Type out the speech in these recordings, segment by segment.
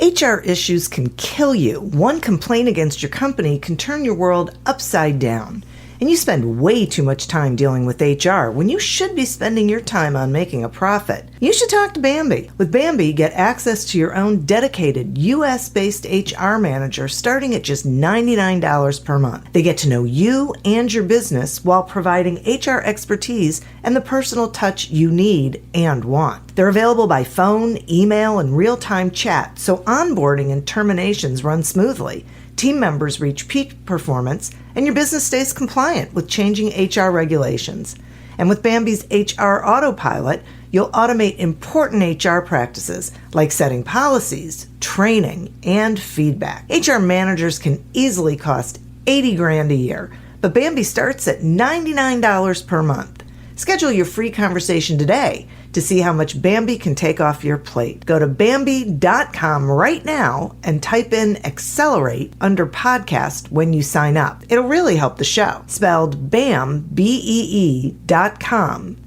HR issues can kill you. One complaint against your company can turn your world upside down. And you spend way too much time dealing with HR when you should be spending your time on making a profit. You should talk to Bambi. With Bambi, get access to your own dedicated US-based HR manager starting at just $99 per month. They get to know you and your business while providing HR expertise and the personal touch you need and want. They're available by phone, email, and real-time chat, so onboarding and terminations run smoothly. Team members reach peak performance, and your business stays compliant with changing HR regulations. And with Bambi's HR Autopilot, you'll automate important HR practices like setting policies, training, and feedback. HR managers can easily cost $80,000 a year, but Bambi starts at $99 per month. Schedule your free conversation today to see how much Bambi can take off your plate. Go to Bambi.com right now and type in Accelerate under podcast when you sign up. It'll really help the show. Spelled BAM, BEE.com.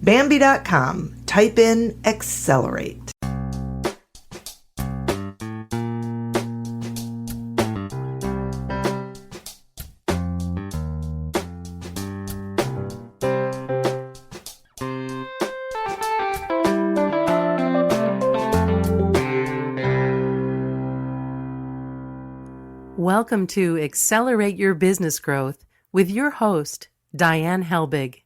Bambi.com. Type in Accelerate. Welcome to Accelerate Your Business Growth with your host, Diane Helbig.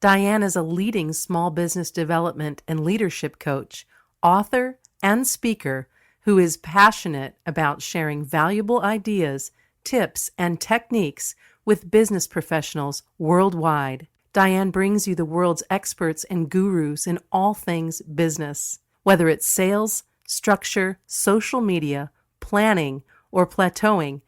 Diane is a leading small business development and leadership coach, author, and speaker who is passionate about sharing valuable ideas, tips, and techniques with business professionals worldwide. Diane brings you the world's experts and gurus in all things business. Whether it's sales, structure, social media, planning, or plateauing,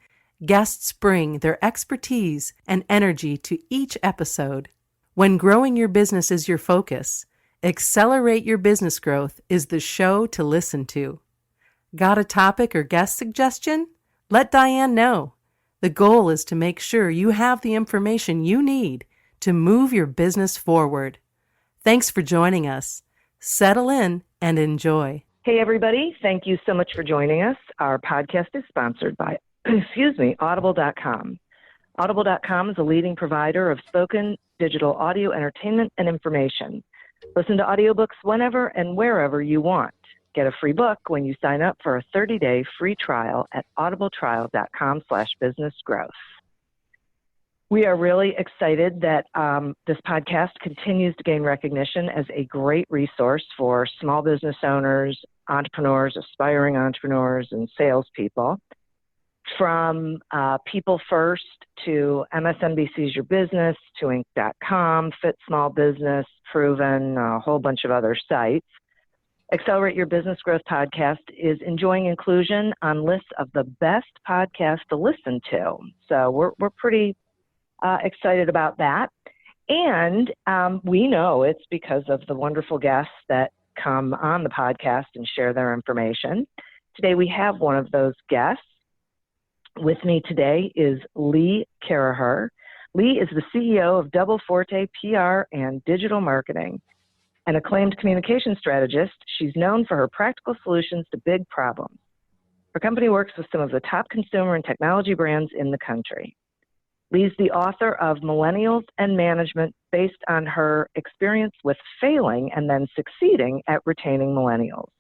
guests bring their expertise and energy to each episode. When growing your business is your focus, Accelerate Your Business Growth is the show to listen to. Got a topic or guest suggestion? Let Diane know. The goal is to make sure you have the information you need to move your business forward. Thanks for joining us. Settle in and enjoy. Hey, everybody. Thank you so much for joining us. Our podcast is sponsored by, Audible.com. Audible.com is a leading provider of spoken digital audio entertainment and information. Listen to audiobooks whenever and wherever you want. Get a free book when you sign up for a 30-day free trial at audibletrial.com/businessgrowth. We are really excited that this podcast continues to gain recognition as a great resource for small business owners, entrepreneurs, aspiring entrepreneurs, and salespeople. From People First to MSNBC's Your Business to Inc.com, Fit Small Business, Proven, a whole bunch of other sites. Accelerate Your Business Growth podcast is enjoying inclusion on lists of the best podcasts to listen to. So we're pretty excited about that. And we know it's because of the wonderful guests that come on the podcast and share their information. Today we have one of those guests. With me today is Lee Caraher. Lee is the CEO of Double Forte PR and Digital Marketing. An acclaimed communication strategist, she's known for her practical solutions to big problems. Her company works with some of the top consumer and technology brands in the country. Lee's the author of Millennials and Management, based on her experience with failing and then succeeding at retaining millennials.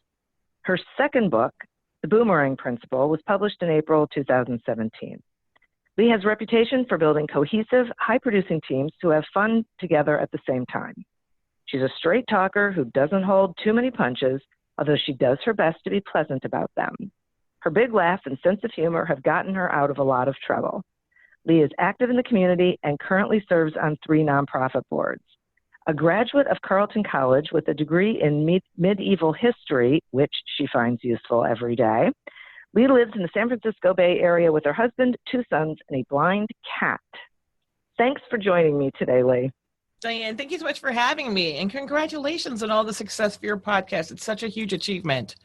Her second book, The Boomerang Principle, was published in April 2017. Lee has a reputation for building cohesive, high-producing teams who have fun together at the same time. She's a straight talker who doesn't hold too many punches, although she does her best to be pleasant about them. Her big laugh and sense of humor have gotten her out of a lot of trouble. Lee is active in the community and currently serves on 3 nonprofit boards. A graduate of Carleton College with a degree in medieval history, which she finds useful every day, Lee lives in the San Francisco Bay Area with her husband, 2 sons, and a blind cat. Thanks for joining me today, Lee. Diane, thank you so much for having me, and congratulations on all the success for your podcast. It's such a huge achievement.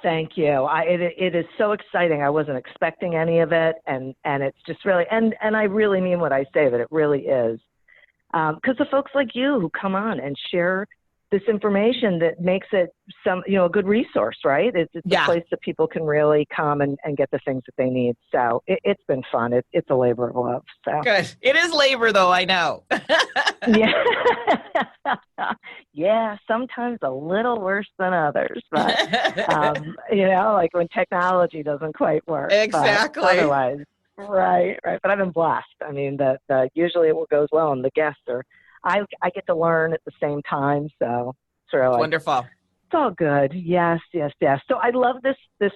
Thank you. It is so exciting. I wasn't expecting any of it, and it's just really, and I really mean what I say, that it really is. Because the folks like you who come on and share this information that makes it a good resource, right? It's a place that people can really come and get the things that they need. So it's been fun. It's a labor of love. So good. It is labor, though. I know. Yeah. Yeah. Sometimes a little worse than others, but like when technology doesn't quite work. Exactly. But otherwise, right. But I've been blessed. I mean, that usually it goes well, and the guests are. I get to learn at the same time, so it's really wonderful. It's all good. Yes. So I love this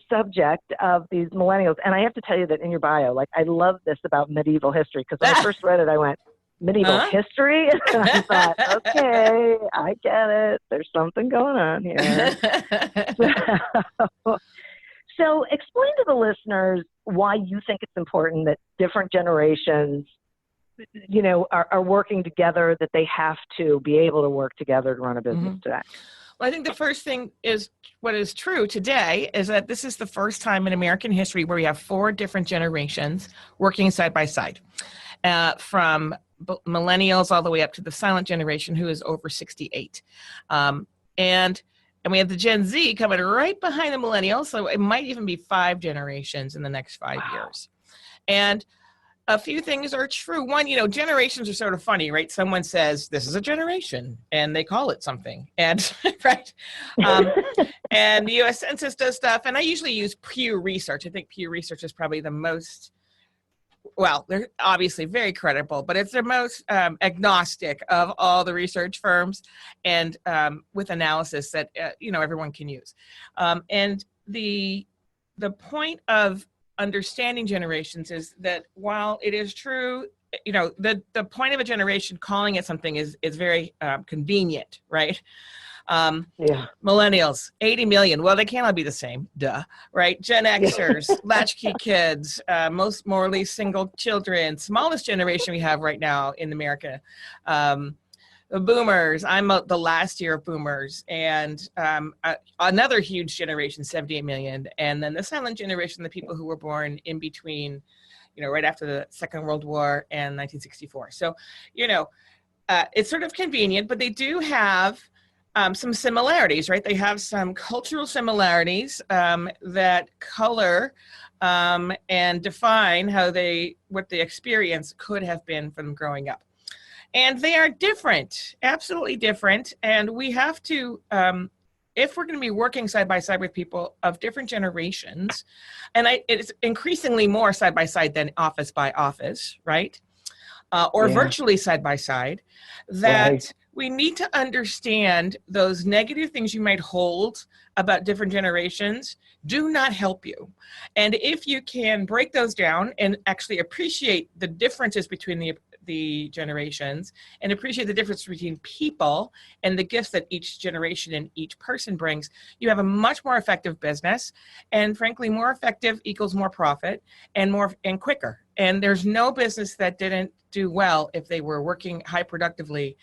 subject of these millennials, and I have to tell you that in your bio, like I love this about medieval history, because when I first read it, I went, medieval history? And I thought, okay, I get it. There's something going on here. So explain to the listeners why you think it's important that different generations are working together, that they have to be able to work together to run a business today. Well, I think the first thing is what is true today is that this is the first time in American history where we have 4 different generations working side by side, from millennials all the way up to the silent generation, who is over 68. And we have the Gen Z coming right behind the millennials. So it might even be 5 generations in the next 5 years. And a few things are true. One, generations are sort of funny, right? Someone says, this is a generation, and they call it something. And, right. And the U.S. Census does stuff. And I usually use Pew Research. I think Pew Research is probably the most, well, they're obviously very credible, but it's the most agnostic of all the research firms, and with analysis that, everyone can use. And the point of understanding generations is that while it is true, the point of a generation calling it something is very convenient, right? Millennials, 80 million. Well, they cannot be the same, right? Gen Xers, latchkey kids, most morally single children, smallest generation we have right now in America. The boomers, I'm the last year of boomers, and another huge generation, 78 million. And then the silent generation, the people who were born in between, right after the Second World War and 1964. So, it's sort of convenient, but they do have some similarities, right? They have some cultural similarities that color and define what the experience could have been from growing up. And they are different, absolutely different. And we have to, if we're going to be working side by side with people of different generations, and it's increasingly more side by side than office by office, right? Or virtually side by side, that we need to understand those negative things you might hold about different generations do not help you. And if you can break those down and actually appreciate the differences between the generations, and appreciate the difference between people and the gifts that each generation and each person brings, you have a much more effective business. And frankly, more effective equals more profit and quicker. And there's no business that didn't do well if they were working high productively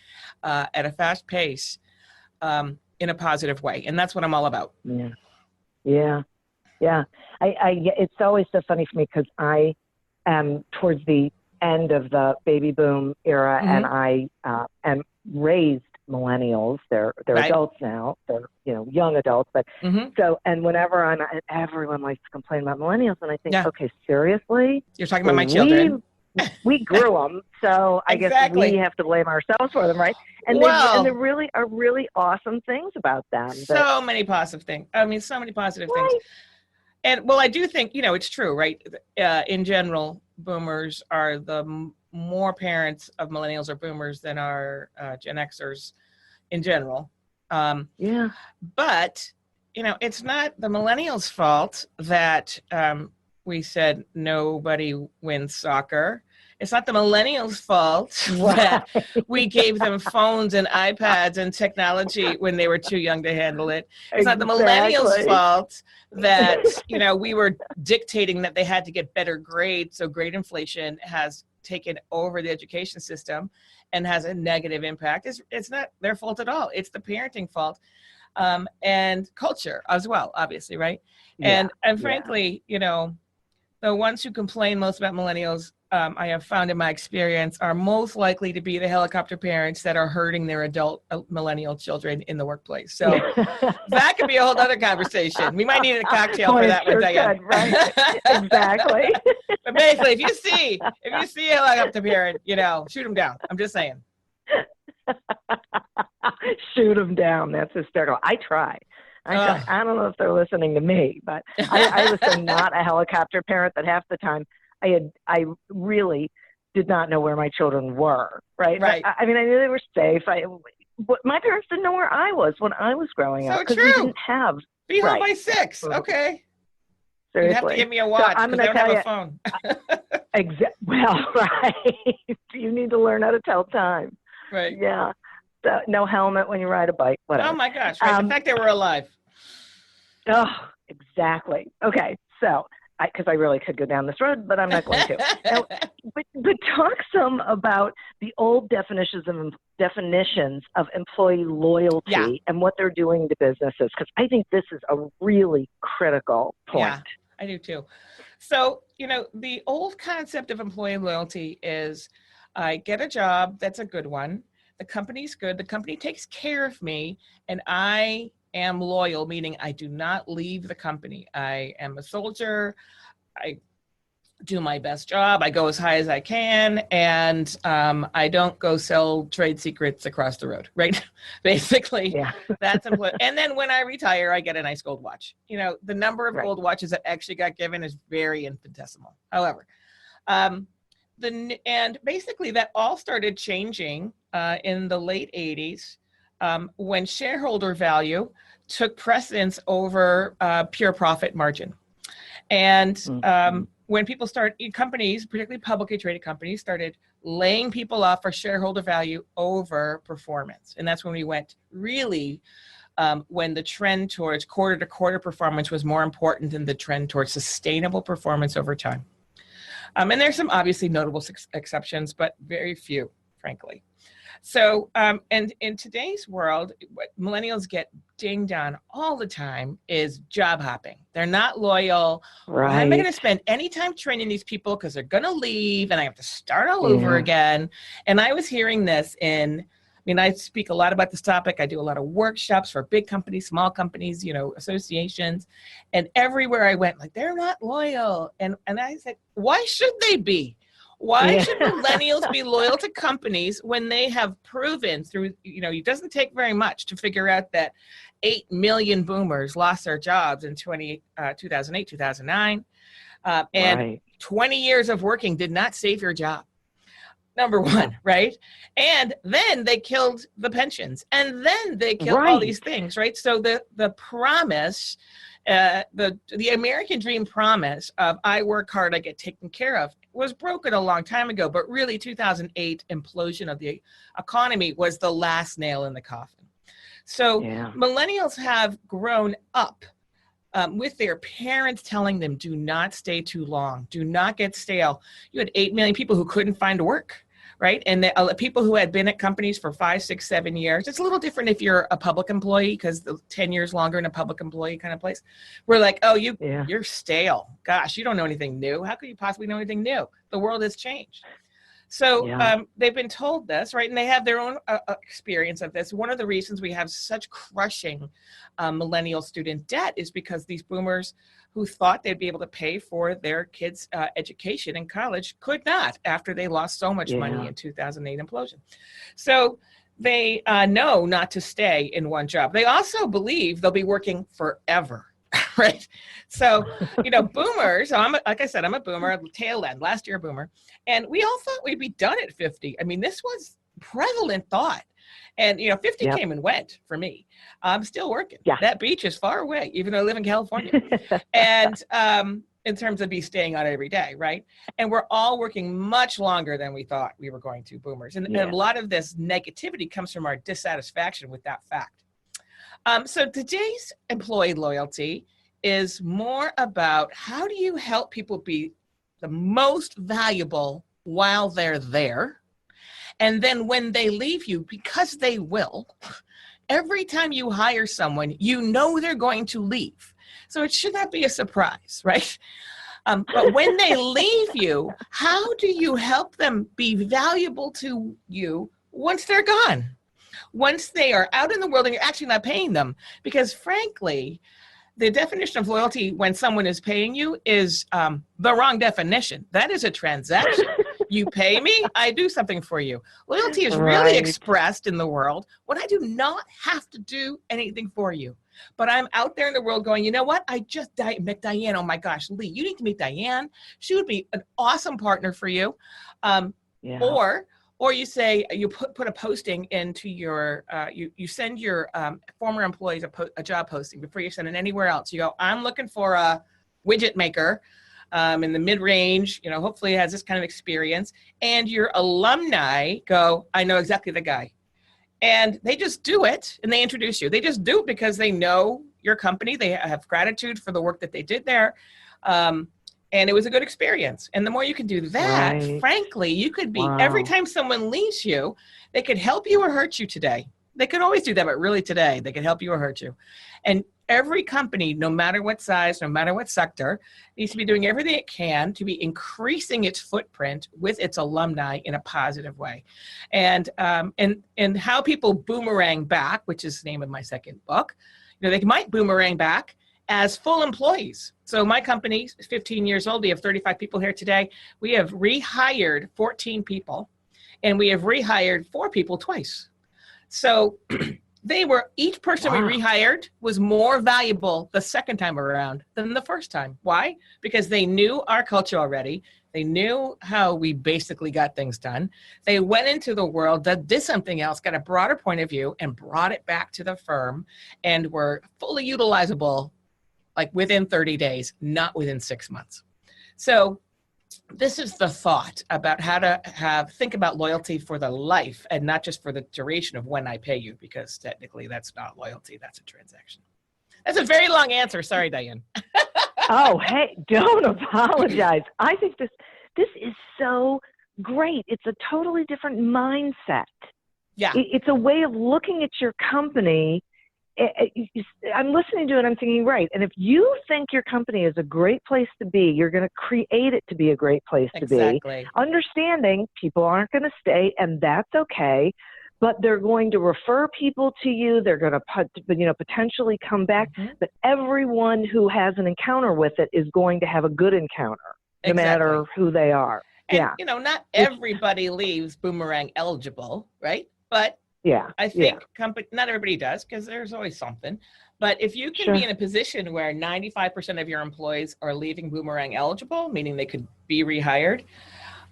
at a fast pace in a positive way. And that's what I'm all about. Yeah. It's always so funny for me, because I am towards the end of the baby boom era, and I am raised millennials. They're adults now. They're young adults, but so, and whenever everyone likes to complain about millennials, and I think, okay, seriously, you're talking about my children. We grew them, so I guess we have to blame ourselves for them, right? And there really are really awesome things about them. So many positive things. I mean, so many positive things. And well, I do think, it's true, right? In general, boomers are the more parents of millennials or boomers than are Gen Xers in general. But, it's not the millennials' fault that we said nobody wins soccer. It's not the millennials' fault that we gave them phones and iPads and technology when they were too young to handle it. It's not the millennials' fault that, we were dictating that they had to get better grades. So grade inflation has taken over the education system and has a negative impact. It's not their fault at all. It's the parenting fault, and culture as well, obviously, right? And frankly, the ones who complain most about millennials I have found in my experience, are most likely to be the helicopter parents that are hurting their adult millennial children in the workplace. So that could be a whole other conversation. We might need a cocktail for that one, Diane. Could, right? Exactly. But basically, if you see a helicopter parent, shoot them down. I'm just saying. Shoot them down. That's hysterical. I try. I don't know if they're listening to me, but I was not a helicopter parent that half the time I really did not know where my children were. Right. I mean, I knew they were safe. My parents didn't know where I was when I was growing up because we didn't have. Be home by 6. Okay. Seriously. You have to give me a watch because I don't have a phone. Well, right. You need to learn how to tell time. Right. Yeah. So, no helmet when you ride a bike, whatever. Oh my gosh. Right. The fact that we're alive. Oh, exactly. Okay. So, because I really could go down this road, but I'm not going to. Now, but talk some about the old definitions of employee loyalty and what they're doing to businesses, because I think this is a really critical point. Yeah, I do too. So, the old concept of employee loyalty is I get a job that's a good one. The company's good. The company takes care of me, and I am loyal, meaning I do not leave the company. I am a soldier. I do my best job. I go as high as I can, and I don't go sell trade secrets across the road, right? Basically, that's employee. And then when I retire, I get a nice gold watch. The number of gold watches that actually got given is very infinitesimal. However, and basically that all started changing in the late 80s when shareholder value took precedence over pure profit margin. And when people companies, particularly publicly traded companies, started laying people off for shareholder value over performance. And that's when we went really, when the trend towards quarter to quarter performance was more important than the trend towards sustainable performance over time. And there's some obviously notable exceptions, but very few, frankly. So, and in today's world, what millennials get dinged on all the time is job hopping. They're not loyal. Right. Why am I going to spend any time training these people because they're going to leave and I have to start all over again? And I was hearing this I speak a lot about this topic. I do a lot of workshops for big companies, small companies, associations. And everywhere I went, they're not loyal. And I said, why should they be? Why should millennials be loyal to companies when they have proven through, it doesn't take very much to figure out that 8 million boomers lost their jobs in 2008, 2009. And 20 years of working did not save your job. Number one, right? And then they killed the pensions, and then they killed all these things, right? So the promise, the American dream promise of I work hard, I get taken care of, was broken a long time ago. But really, 2008 implosion of the economy was the last nail in the coffin. So millennials have grown up with their parents telling them, do not stay too long, do not get stale. You had 8 million people who couldn't find work, right? And the people who had been at companies for 5, 6, 7 years, it's a little different if you're a public employee, because the 10 years longer in a public employee kind of place, we're like, oh, you're stale. Gosh, you don't know anything new. How could you possibly know anything new? The world has changed. So they've been told this, right? And they have their own experience of this. One of the reasons we have such crushing millennial student debt is because these boomers who thought they'd be able to pay for their kids' education in college could not after they lost so much money in 2008 implosion. So they know not to stay in one job. They also believe they'll be working forever. Right. So, boomers, like I said, I'm a boomer, tail end, last year boomer. And we all thought we'd be done at 50. I mean, this was prevalent thought. And, 50 came and went for me. I'm still working. Yeah. That beach is far away, even though I live in California. And in terms of me staying on every day, right? And we're all working much longer than we thought we were going to, boomers. And a lot of this negativity comes from our dissatisfaction with that fact. So today's employee loyalty is more about how do you help people be the most valuable while they're there. And then when they leave you, because they will, every time you hire someone, they're going to leave. So it should not be a surprise, right? But when they leave you, how do you help them be valuable to you once they're gone? Once they are out in the world and you're actually not paying them? Because frankly, the definition of loyalty when someone is paying you is the wrong definition. That is a transaction. You pay me, I do something for you. Loyalty is really expressed in the world when I do not have to do anything for you. But I'm out there in the world going, you know what? I just met Diane. Oh my gosh, Lee, you need to meet Diane. She would be an awesome partner for you. Or you say, you put a posting into your, you send your former employees a job posting before you send it anywhere else. You go, I'm looking for a widget maker in the mid-range, hopefully has this kind of experience. And your alumni go, I know exactly the guy. And they just do it and they introduce you. They just do it because they know your company. They have gratitude for the work that they did there. And it was a good experience. And the more you can do that, frankly, you could be, every time someone leaves you, they could help you or hurt you today. They could always do that, but really today, they could help you or hurt you. And every company, no matter what size, no matter what sector, needs to be doing everything it can to be increasing its footprint with its alumni in a positive way. And how people boomerang back, which is the name of my second book, they might boomerang back as full employees. So my company is 15 years old. We have 35 people here today. We have rehired 14 people, and we have rehired 4 people twice. So each person we rehired was more valuable the second time around than the first time. Why? Because they knew our culture already. They knew how we basically got things done. They went into the world, did something else, got a broader point of view, and brought it back to the firm, and were fully utilizable like within 30 days, not within 6 months. So this is the thought about how to think about loyalty for the life and not just for the duration of when I pay you, because technically that's not loyalty, that's a transaction. That's a very long answer. Sorry, Diane. Oh, hey, don't apologize. I think this is so great. It's a totally different mindset. Yeah. It's a way of looking at your company. I'm listening to it, I'm thinking, right. And if you think your company is a great place to be, you're going to create it to be a great place to be. Understanding people aren't going to stay, and that's okay, but they're going to refer people to you. They're going to potentially come back. Mm-hmm. But everyone who has an encounter with it is going to have a good encounter, no matter who they are. And, not everybody leaves boomerang eligible, right? But I think not everybody does, because there's always something. But if you can be in a position where 95% of your employees are leaving boomerang eligible, meaning they could be rehired,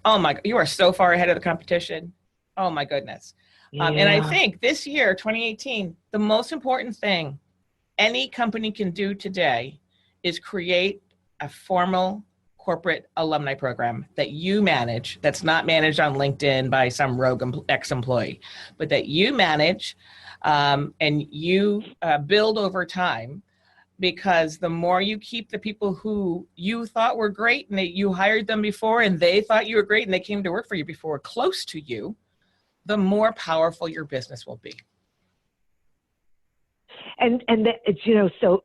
oh my, you are so far ahead of the competition. Oh my goodness. And I think this year, 2018, the most important thing any company can do today is create a formal corporate alumni program that you manage, that's not managed on LinkedIn by some rogue ex-employee, but that you manage and you build over time, because the more you keep the people who you thought were great and that you hired them before and they thought you were great and they came to work for you before close to you, the more powerful your business will be. And so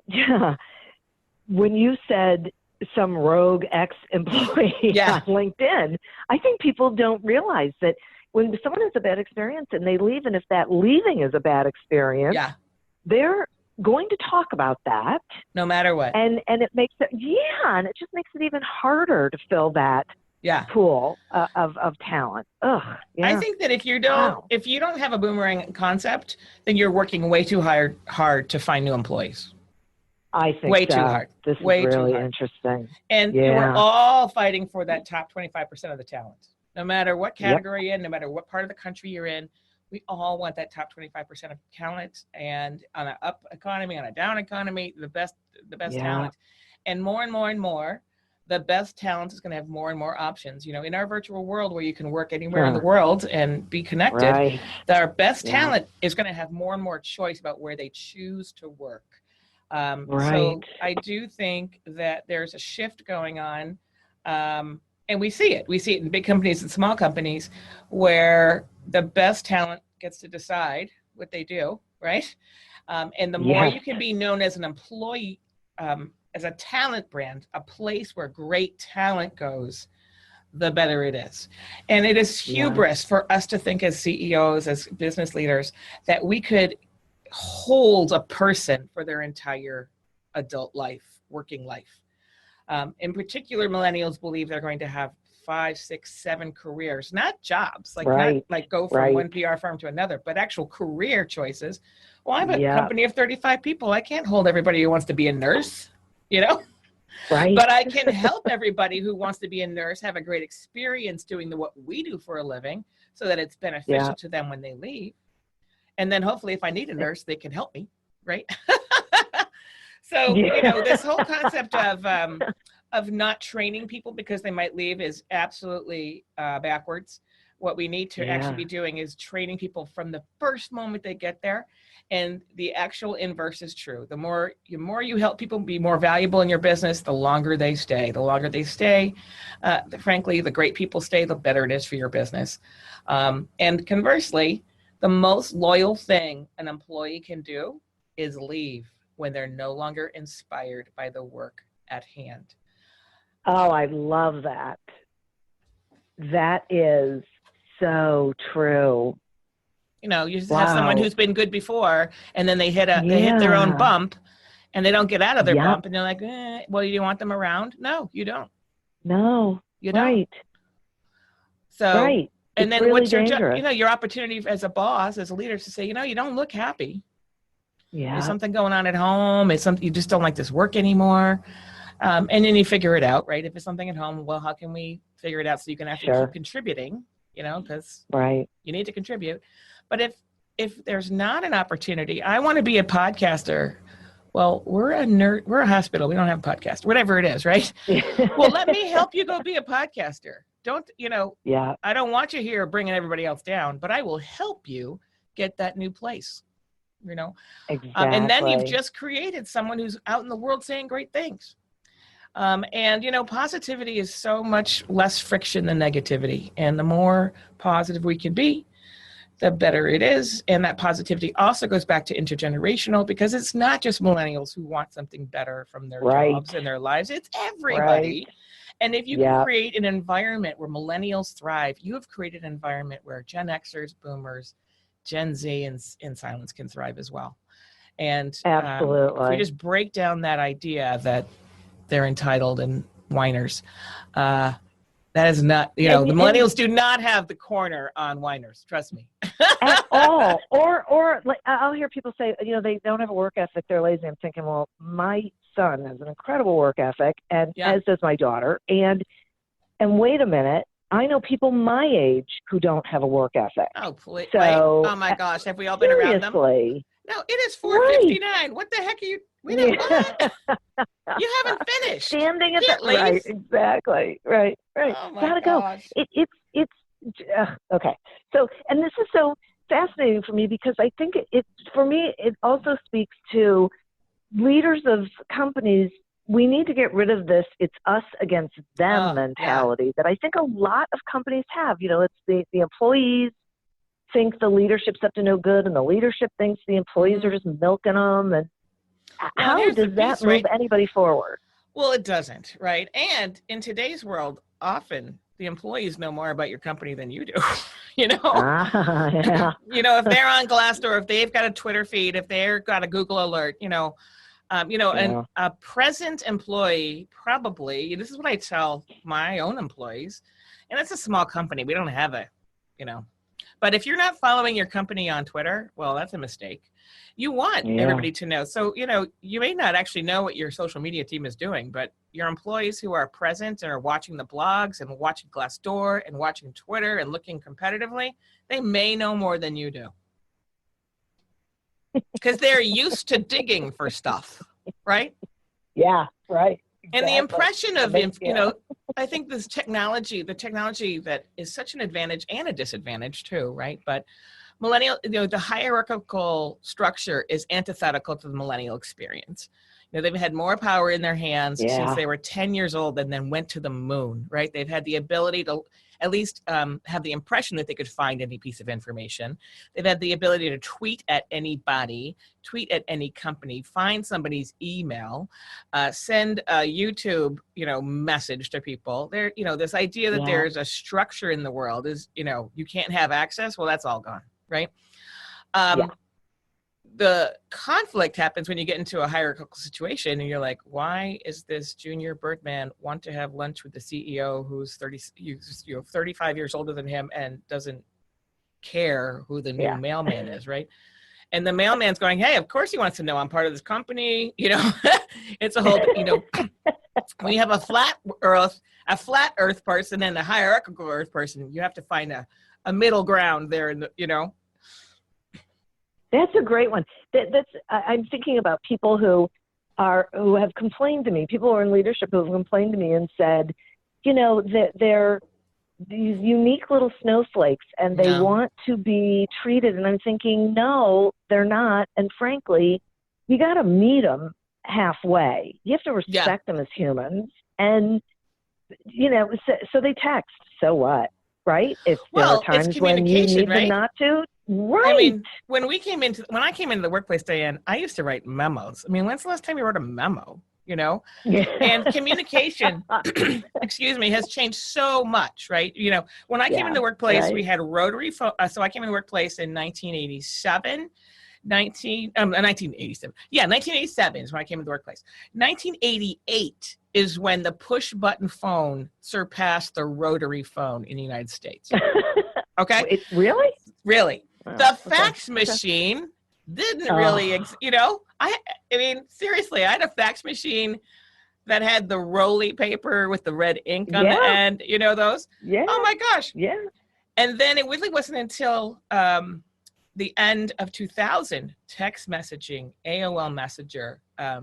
when you said some rogue ex-employee on LinkedIn, I think people don't realize that when someone has a bad experience and they leave, and if that leaving is a bad experience, they're going to talk about that no matter what. And it makes it, and it just makes it even harder to fill that pool of talent. I think that if you don't have a boomerang concept, then you're working way too hard to find new employees. I think way too hard. This is really interesting. And we're all fighting for that top 25% of the talent. No matter what category you're in, no matter what part of the country you're in, we all want that top 25% of talent. And on an up economy, on a down economy, the best talent. And more, the best talent is going to have more and more options. In our virtual world where you can work anywhere in the world and be connected, our best talent is going to have more and more choice about where they choose to work. So I do think that there's a shift going on, and we see it in big companies and small companies, where the best talent gets to decide what they do, right? And the more you can be known as an employee as a talent brand, a place where great talent goes, the better it is. And it is hubris for us to think as CEOs, as business leaders, that we could hold a person for their entire adult life, working life. In particular, millennials believe they're going to have 5, 6, 7 careers, not jobs, like not like go from one PR firm to another, but actual career choices. Well, I'm a company of 35 people. I can't hold everybody who wants to be a nurse, you know? Right. But I can help everybody who wants to be a nurse have a great experience doing what we do for a living so that it's beneficial to them when they leave. And then hopefully if I need a nurse, they can help me, right? So, you know, this whole concept of not training people because they might leave is absolutely backwards. What we need to actually be doing is training people from the first moment they get there. And the actual inverse is true. The more you help people be more valuable in your business, the longer they stay. The longer they stay, frankly, the great people stay, the better it is for your business. And conversely, the most loyal thing an employee can do is leave when they're no longer inspired by the work at hand. Oh, I love that. That is so true. You know, you just have someone who's been good before, and then they hit their own bump, and they don't get out of their bump, and you're like, well, you want them around? No, you don't. No, you don't. Right. So, and it's then really what's your dangerous. your opportunity as a boss, as a leader, to say, you don't look happy. Yeah. There's something going on at home. It's something you just don't like this work anymore. And then you figure it out, right? If it's something at home, well, how can we figure it out so you can actually keep contributing, because you need to contribute. But if there's not an opportunity, I want to be a podcaster. Well, we're a hospital. We don't have a podcast, whatever it is, right? Well, let me help you go be a podcaster. Don't, I don't want you here bringing everybody else down, but I will help you get that new place, Exactly. And then you've just created someone who's out in the world saying great things. And positivity is so much less friction than negativity. And the more positive we can be, the better it is. And that positivity also goes back to intergenerational, because it's not just millennials who want something better from their jobs and their lives. It's everybody. And if you can create an environment where millennials thrive, you have created an environment where Gen Xers, Boomers, Gen Z, and Silence can thrive as well. And absolutely, if we just break down that idea that they're entitled and whiners, that is not, the millennials do not have the corner on whiners. Trust me. At all. Or like, I'll hear people say, they don't have a work ethic. They're lazy. I'm thinking, well, my son has an incredible work ethic, and as does my daughter. And wait a minute, I know people my age who don't have a work ethic. Oh, please. So, oh my gosh. Have we all been around them? No, it is 4:59. What the heck are you? We don't what? You haven't finished. Standing at that right, exactly. Right. Oh my Gotta gosh. go. It's okay. So, and this is so fascinating for me, because I think it for me it also speaks to leaders of companies. We need to get rid of this "it's us against them" mentality that I think a lot of companies have. It's the employees think the leadership's up to no good, and the leadership thinks the employees are just milking them. And how does that move anybody forward? Well, it doesn't, right? And in today's world, often the employees know more about your company than you do. If they're on Glassdoor, if they've got a Twitter feed, if they've got a Google alert, and a present employee probably, this is what I tell my own employees, and it's a small company. We don't have but if you're not following your company on Twitter, well, that's a mistake. You want everybody to know. So, you may not actually know what your social media team is doing, but your employees who are present and are watching the blogs and watching Glassdoor and watching Twitter and looking competitively, they may know more than you do. Because they're used to digging for stuff, right? Yeah, right. Exactly. And the impression of, I think the technology that is such an advantage and a disadvantage too, right? But the hierarchical structure is antithetical to the millennial experience. You know, they've had more power in their hands since Yeah. they were 10 years old and then went to the moon, right? They've had the ability to at least have the impression that they could find any piece of information. They've had the ability to tweet at anybody, tweet at any company, find somebody's email, send a YouTube, message to people. There, this idea that Yeah. there's a structure in the world is, you can't have access. Well, that's all gone, right? Yeah. The conflict happens when you get into a hierarchical situation and you're like, why is this junior Birdman want to have lunch with the CEO who's 35 years older than him and doesn't care who the new mailman is, right? And the mailman's going, hey, of course he wants to know I'm part of this company. It's a whole, when you have a flat earth person and a hierarchical earth person, you have to find a middle ground there in the. That's a great one. I'm thinking about people who have complained to me, people who are in leadership who have complained to me and said, that they're these unique little snowflakes and they want to be treated. And I'm thinking, no, they're not. And frankly, you got to meet them halfway. You have to respect them as humans. And, so they text. So what? Right? If there are times when you need them not to. Right. I mean, when I came into the workplace, Diane, I used to write memos. I mean, when's the last time you wrote a memo? And communication, has changed so much, right? When I came into the workplace, we had rotary phone. So I came into the workplace in 1987. 1987. Yeah, 1987 is when I came into the workplace. 1988 is when the push button phone surpassed the rotary phone in the United States. Okay. Really? Really. Oh, the fax machine didn't really, I mean, seriously, I had a fax machine that had the rolly paper with the red ink on the end, those? Yeah. Oh my gosh. Yeah. And then it really wasn't until the end of 2000, text messaging, AOL Messenger,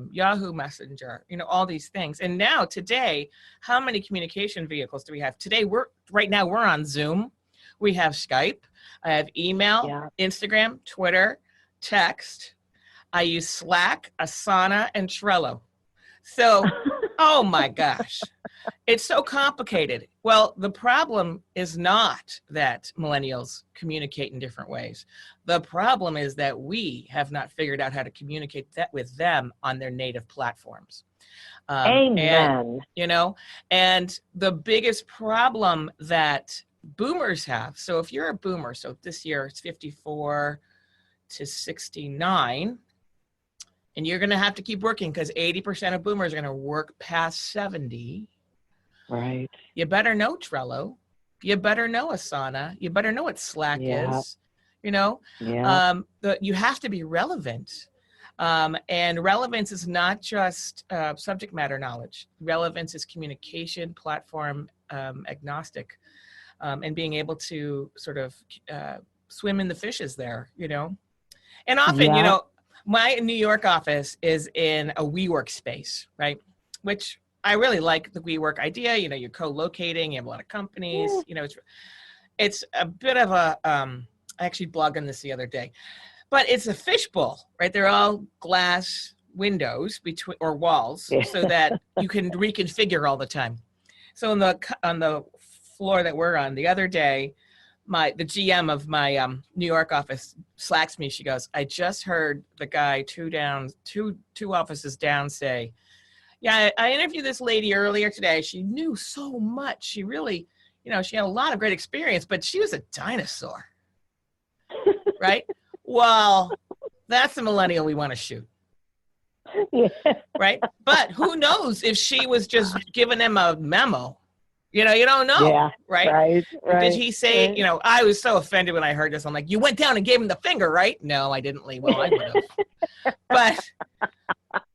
Yahoo Messenger, all these things. And now today, how many communication vehicles do we have? Today, we're on Zoom. We have Skype. I have email, Instagram, Twitter, text. I use Slack, Asana, and Trello. So, oh my gosh, it's so complicated. Well, the problem is not that millennials communicate in different ways. The problem is that we have not figured out how to communicate that with them on their native platforms. Amen. And the biggest problem that boomers have. So if you're a boomer, so this year it's 54 to 69, and you're going to have to keep working because 80% of boomers are going to work past 70. Right. You better know Trello. You better know Asana. You better know what Slack is. You have to be relevant. And relevance is not just subject matter knowledge. Relevance is communication, platform agnostic. And being able to sort of swim in the fishes there, And often, my New York office is in a WeWork space, right? Which I really like the WeWork idea. You're co-locating, you have a lot of companies, it's a bit of a, I actually blogged on this the other day, but it's a fishbowl, right? They're all glass windows or walls so that you can reconfigure all the time. So on the floor that we're on the other day, the GM of my New York office slacks me. She goes, I just heard the guy two offices down say, I interviewed this lady earlier today. She knew so much. She really, she had a lot of great experience, but she was a dinosaur. Right? Well, that's the millennial we want to shoot. Right? But who knows if she was just giving them a memo. You don't know, right? Did he say, I was so offended when I heard this. I'm like, you went down and gave him the finger, right? No, I didn't leave. Well, I would have.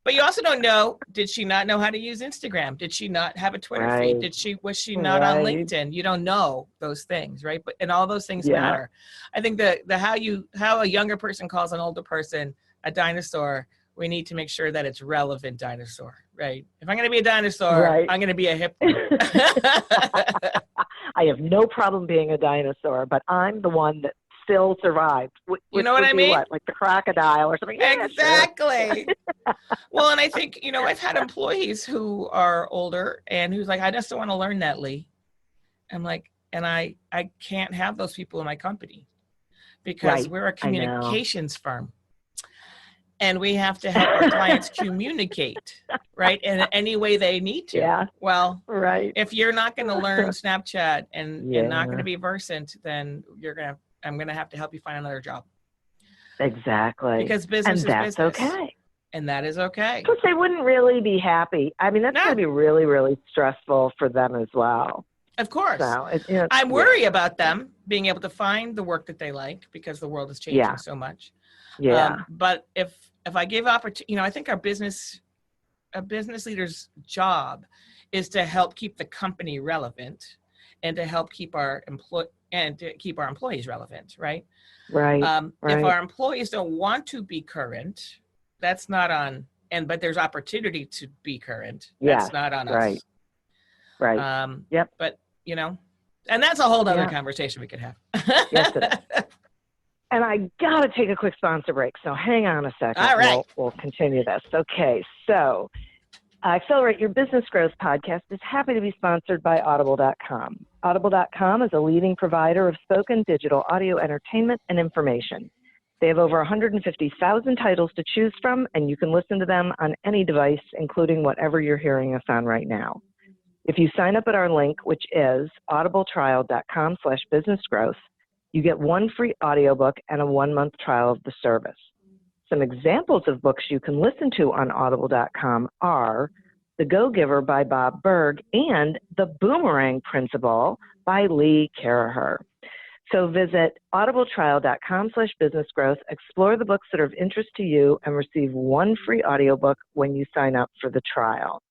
But you also don't know, did she not know how to use Instagram? Did she not have a Twitter feed? Was she not on LinkedIn? You don't know those things, right? And all those things matter. I think how a younger person calls an older person a dinosaur, we need to make sure that it's relevant dinosaur, right? If I'm going to be a dinosaur, I'm going to be a hip one. I have no problem being a dinosaur, but I'm the one that still survived. You know what I mean? What, like the crocodile or something? Yeah, Exactly. Sure. Well, and I think, I've had employees who are older and who's like, I just don't want to learn that, Lee. I'm like, and I can't have those people in my company because we're a communications firm. And we have to help our clients communicate, right? In any way they need to. Yeah. Well, if you're not going to learn Snapchat and not going to be versant, then I'm going to have to help you find another job. Exactly. Because business is business. And that's okay. And that is okay. Because they wouldn't really be happy. I mean, that's going to be really, really stressful for them as well. Of course. So, I worry about them being able to find the work that they like because the world is changing so much. Yeah. But if I give opportunity, I think a business leader's job is to help keep the company relevant and to help keep our employees relevant, right? Right. If our employees don't want to be current, that's not on. But there's opportunity to be current. That's not on us. Right. Yep. But and that's a whole other conversation we could have. Yes, it is. And I got to take a quick sponsor break, so hang on a second. All right. We'll continue this. Okay, so Accelerate Your Business Growth podcast is happy to be sponsored by Audible.com. Audible.com is a leading provider of spoken digital audio entertainment and information. They have over 150,000 titles to choose from, and you can listen to them on any device, including whatever you're hearing us on right now. If you sign up at our link, which is audibletrial.com/businessgrowth, you get one free audiobook and a 1-month trial of the service. Some examples of books you can listen to on audible.com are The Go-Giver by Bob Berg and The Boomerang Principle by Lee Caraher. So visit audibletrial.com/businessgrowth, explore the books that are of interest to you, and receive one free audiobook when you sign up for the trial.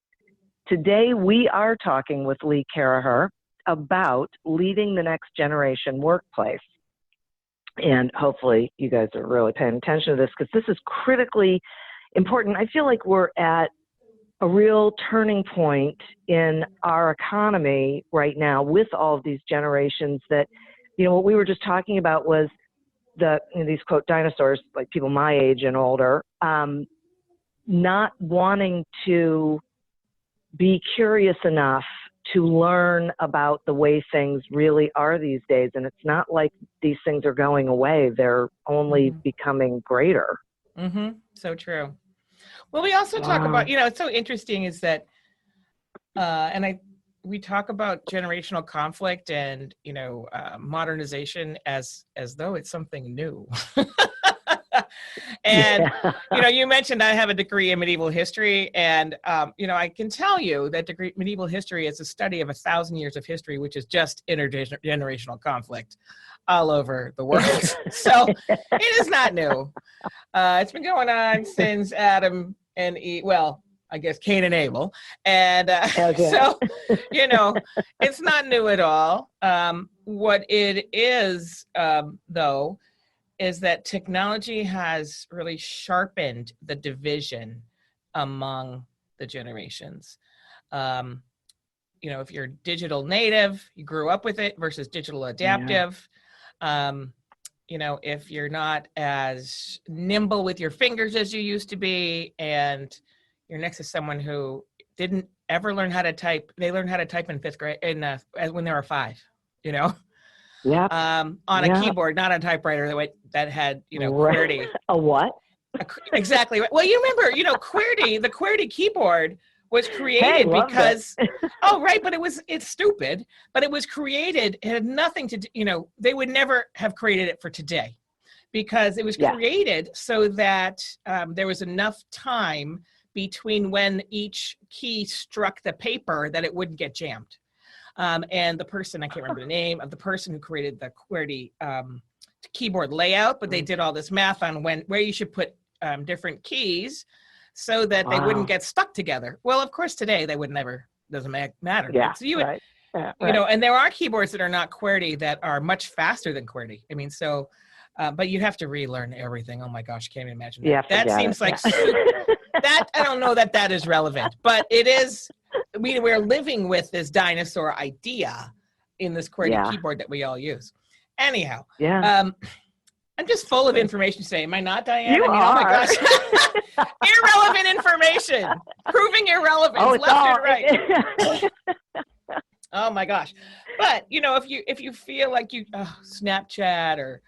Today, we are talking with Lee Caraher about leading the next generation workplace. And hopefully you guys are really paying attention to this because this is critically important. I feel like we're at a real turning point in our economy right now with all of these generations that, what we were just talking about was these quote dinosaurs, like people my age and older, not wanting to be curious enough to learn about the way things really are these days. And it's not like these things are going away. They're only becoming greater. Mm-hmm. So true. Well, we also talk about, it's so interesting is that, we talk about generational conflict and, modernization as though it's something new. And, you mentioned I have a degree in medieval history and, I can tell you that medieval history is a study of 1,000 years of history, which is just intergenerational conflict all over the world. So it is not new. It's been going on since Adam and Eve, well, I guess Cain and Abel. And so, it's not new at all. What it is, though, is that technology has really sharpened the division among the generations. If you're digital native, you grew up with it versus digital adaptive. If you're not as nimble with your fingers as you used to be, and you're next to someone who didn't ever learn how to type, they learned how to type in 5th grade, when they were 5, on a keyboard, not a typewriter that had, QWERTY. A what? Exactly. Well, you remember, QWERTY, the QWERTY keyboard was created because, but it's stupid, but it was created, it had nothing to do, they would never have created it for today because it was created so that there was enough time between when each key struck the paper that it wouldn't get jammed. And the person, I can't remember the name of the person who created the QWERTY keyboard layout, but they did all this math on where you should put different keys so that they wouldn't get stuck together. Well, of course, today they would never, doesn't matter. Yeah, so you would, and there are keyboards that are not QWERTY that are much faster than QWERTY. I mean, so, but you have to relearn everything. Oh my gosh, can't even imagine that. That seems like that. I don't know that is relevant, but it is. We're living with this dinosaur idea in this QWERTY keyboard that we all use. Anyhow, I'm just full of information today. Am I not, Diane? You I mean, are. oh my gosh. Irrelevant information. Proving irrelevance Oh, it's left all, and right. Oh my gosh. But, if you feel like Snapchat or,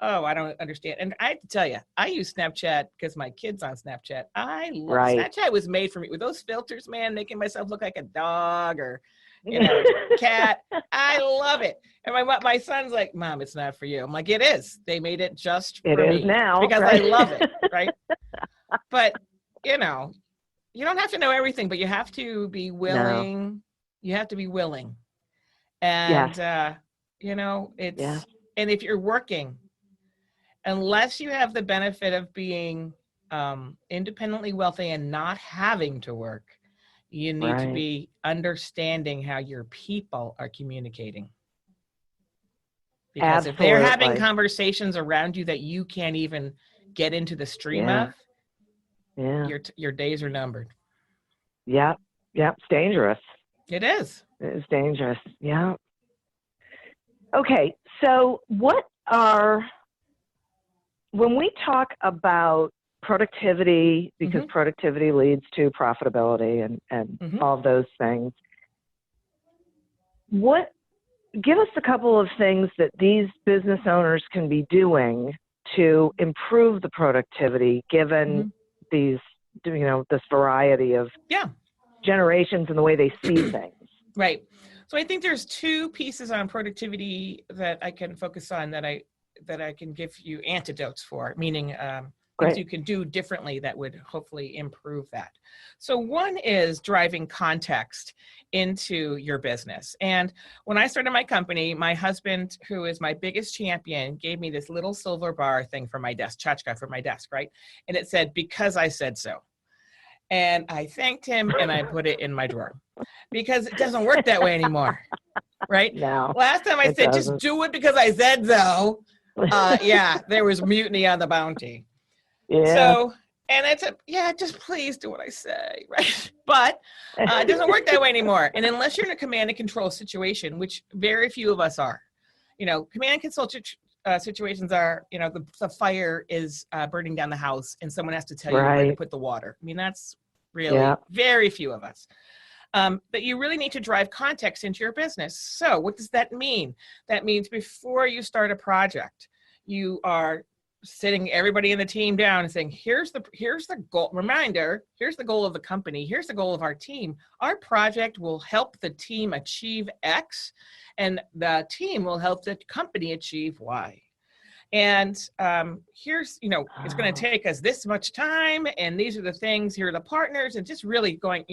I don't understand. And I have to tell you, I use Snapchat because my kid's on Snapchat. I love Snapchat was made for me with those filters, man, making myself look like a dog or, cat. I love it. And my son's like, Mom, it's not for you. I'm like, it is. They made it just for me. It is now. Because right? I love it, right? But, you don't have to know everything, but you have to be willing. No. You have to be willing. And, and if you're working, unless you have the benefit of being independently wealthy and not having to work, you need to be understanding how your people are communicating. Because if they're having conversations around you that you can't even get into the stream of, your days are numbered. Yeah. It's dangerous. It is. It's dangerous. Yeah. Okay. So when we talk about productivity, because productivity leads to profitability and all of those things, give us a couple of things that these business owners can be doing to improve the productivity given these, this variety of generations and the way they see things. Right. So I think there's two pieces on productivity that I can focus on that I can give you antidotes for, meaning things you can do differently that would hopefully improve that. So one is driving context into your business. And when I started my company, my husband, who is my biggest champion, gave me this little silver bar thing for my desk, tchotchke for my desk, right? And it said, because I said so. And I thanked him and I put it in my drawer because it doesn't work that way anymore, right? No, last time I said, just do it because I said so. There was mutiny on the Bounty. Yeah. So, and I said, just please do what I say, right? But it doesn't work that way anymore. And unless you're in a command and control situation, which very few of us are, command and control situations are, the fire is burning down the house and someone has to tell you where to put the water. I mean, that's really very few of us. But you really need to drive context into your business. So what does that mean? That means before you start a project, you are sitting everybody in the team down and saying, here's the goal. Reminder, here's the goal of the company. Here's the goal of our team. Our project will help the team achieve X, and the team will help the company achieve Y. And here's, it's going to take us this much time, and these are the things, here are the partners, and just really going,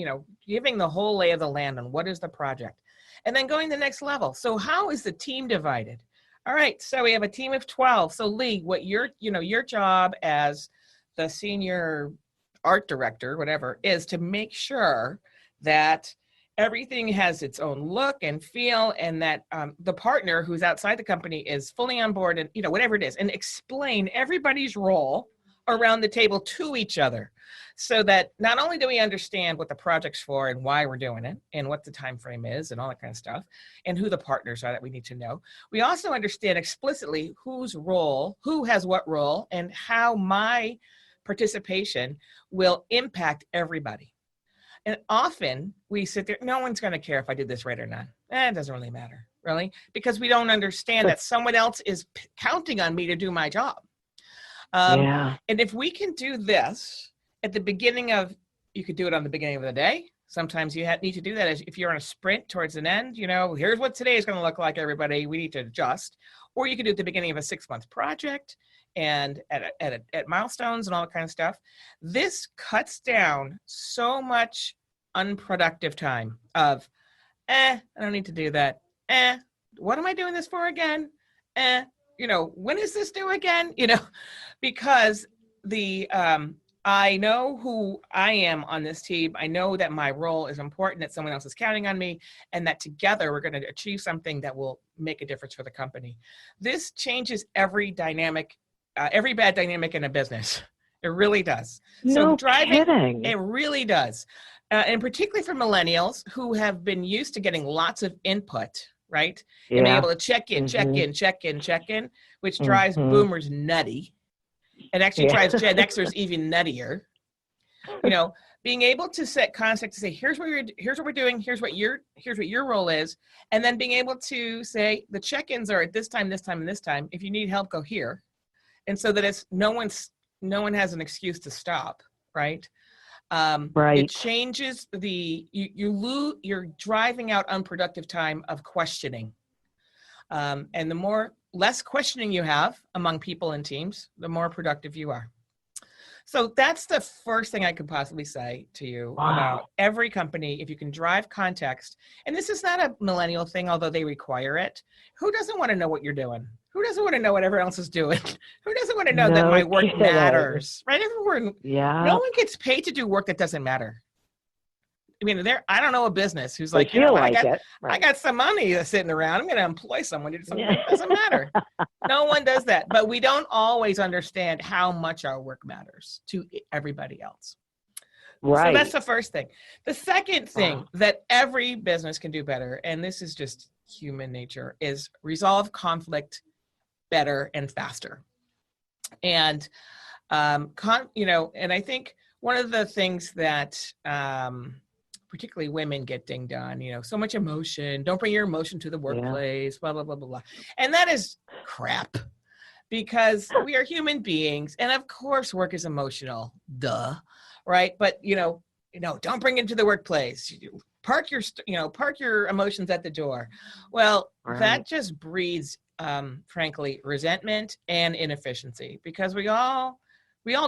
giving the whole lay of the land on what is the project. And then going to the next level. So how is the team divided? All right, so we have a team of 12. So Lee, what your job as the senior art director, whatever, is to make sure that everything has its own look and feel, and that the partner who's outside the company is fully on board, and whatever it is, and explain everybody's role around the table to each other, so that not only do we understand what the project's for and why we're doing it and what the time frame is and all that kind of stuff, and who the partners are that we need to know, we also understand explicitly whose role, who has what role, and how my participation will impact everybody. And often we sit there, no one's going to care if I did this right or not. It doesn't really matter, really, because we don't understand that someone else is counting on me to do my job. And if we can do this at the beginning of, you could do it on the beginning of the day. Sometimes you need to do that if you're on a sprint towards an end, here's what today is going to look like, everybody. We need to adjust. Or you could do it at the beginning of a 6-month project and at milestones and all that kind of stuff. This cuts down so much unproductive time of, I don't need to do that. What am I doing this for again? When is this due again? Because I know who I am on this team. I know that my role is important, that someone else is counting on me, and that together we're going to achieve something that will make a difference for the company. This changes every dynamic, every bad dynamic in a business. It really does. No driving, kidding. It really does. And particularly for millennials who have been used to getting lots of input, right? Yeah. And be able to check in, which drives Mhm. boomers nutty. It actually drives Gen Xers even nuttier. You know, being able to set context to say, here's what we're doing, here's what your role is, and then being able to say the check-ins are at this time, this time, and this time. If you need help, go here. And so that it's no one has an excuse to stop, right? Right. It changes you're driving out unproductive time of questioning. And the less questioning you have among people and teams, the more productive you are. So that's the first thing I could possibly say to you about every company. If you can drive context, and this is not a millennial thing, although they require it. Who doesn't want to know what you're doing? Who doesn't want to know what everyone else is doing? Who doesn't want to know that my work matters? Right? No one gets paid to do work that doesn't matter. I mean, I don't know a business who's like, I got some money sitting around. I'm going to employ someone to do something that doesn't matter. No one does that. But we don't always understand how much our work matters to everybody else. Right. So that's the first thing. The second thing that every business can do better, and this is just human nature, is resolve conflict better and faster. And, and I think one of the things that, particularly women get dinged on, so much emotion, don't bring your emotion to the workplace, blah, blah, blah, blah, blah. And that is crap, because we are human beings. And of course, work is emotional, duh, right? But, don't bring it to the workplace. Park your emotions at the door. Well, that just breeds, frankly, resentment and inefficiency, because we all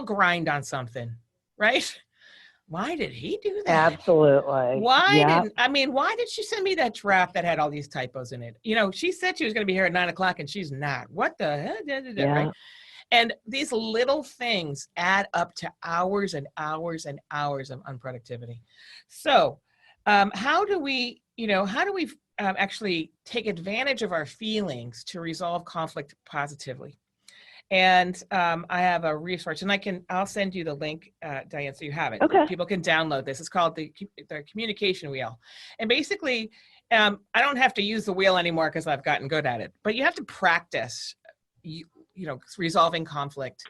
grind on something, right? Why did he do that? Absolutely. Why did she send me that draft that had all these typos in it? She said she was going to be here at 9:00 and she's not. What the hell? Right? And these little things add up to hours and hours and hours of unproductivity. So how do we actually take advantage of our feelings to resolve conflict positively? And I have a resource, and I'll send you the link, Diane, so you have it. Okay. People can download this. It's called the communication wheel. And basically, I don't have to use the wheel anymore because I've gotten good at it. But you have to practice, resolving conflict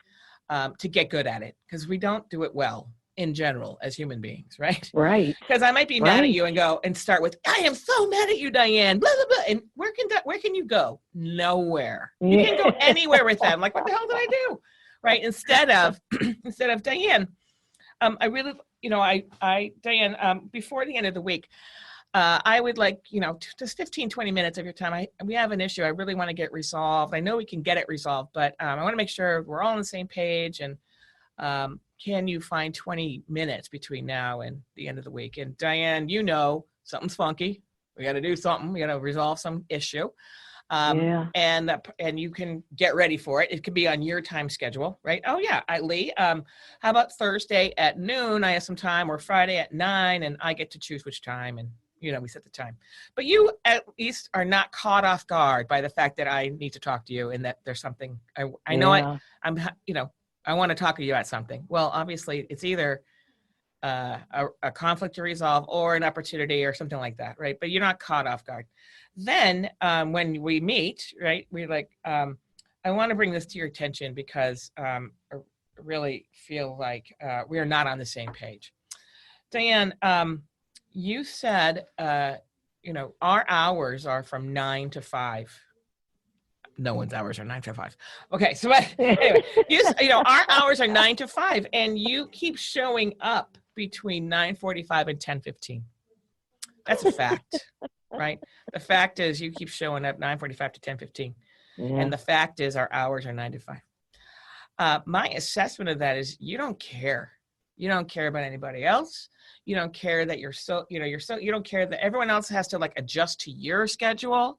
to get good at it, because we don't do it well in general as human beings, right? Right. Because I might be mad at you and go and start with, I am so mad at you, Diane, blah, blah, blah. And where can you go? Nowhere. You can go anywhere with them. Like, what the hell did I do? Right. Instead of Diane, I really, Diane, before the end of the week, I would like, just 15, 20 minutes of your time. We have an issue I really want to get resolved. I know we can get it resolved, but I want to make sure we're all on the same page. And can you find 20 minutes between now and the end of the week? And Diane, something's funky. We got to do something. We got to resolve some issue. And you can get ready for it. It could be on your time schedule, right? Oh yeah, Lee, how about Thursday at noon? I have some time, or Friday at 9, and I get to choose which time, and we set the time. But you at least are not caught off guard by the fact that I need to talk to you and that there's something I want to talk to you about something. Well, obviously it's either a conflict to resolve or an opportunity or something like that, right? But you're not caught off guard. Then when we meet, right, we're like, I want to bring this to your attention because I really feel like we are not on the same page. Diane, you said, our hours are from 9 to 5. No one's hours are 9 to 5. Okay, so anyway, our hours are 9 to 5, and you keep showing up between 9:45 and 10:15. That's a fact, right? The fact is you keep showing up 9:45 to 10:15, and the fact is our hours are 9 to 5. My assessment of that is you don't care. You don't care about anybody else. You don't care that you don't care that everyone else has to adjust to your schedule.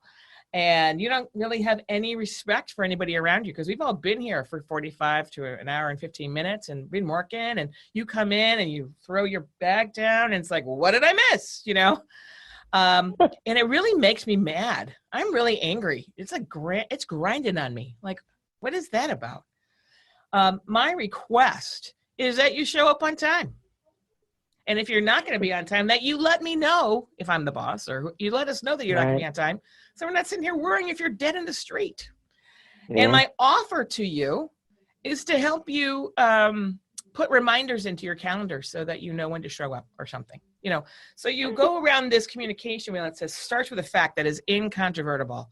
And you don't really have any respect for anybody around you, because we've all been here for 45 to an hour and 15 minutes and been working, and you come in and you throw your bag down and it's like, well, what did I miss? And it really makes me mad. I'm really angry. It's it's grinding on me. Like, what is that about? My request is that you show up on time. And if you're not going to be on time, that you let me know if I'm the boss, or you let us know that you're not going to be on time. So we're not sitting here worrying if you're dead in the street. Yeah. And my offer to you is to help you put reminders into your calendar so that you know when to show up or something. You know, so you go around this communication wheel that says starts with a fact that is incontrovertible.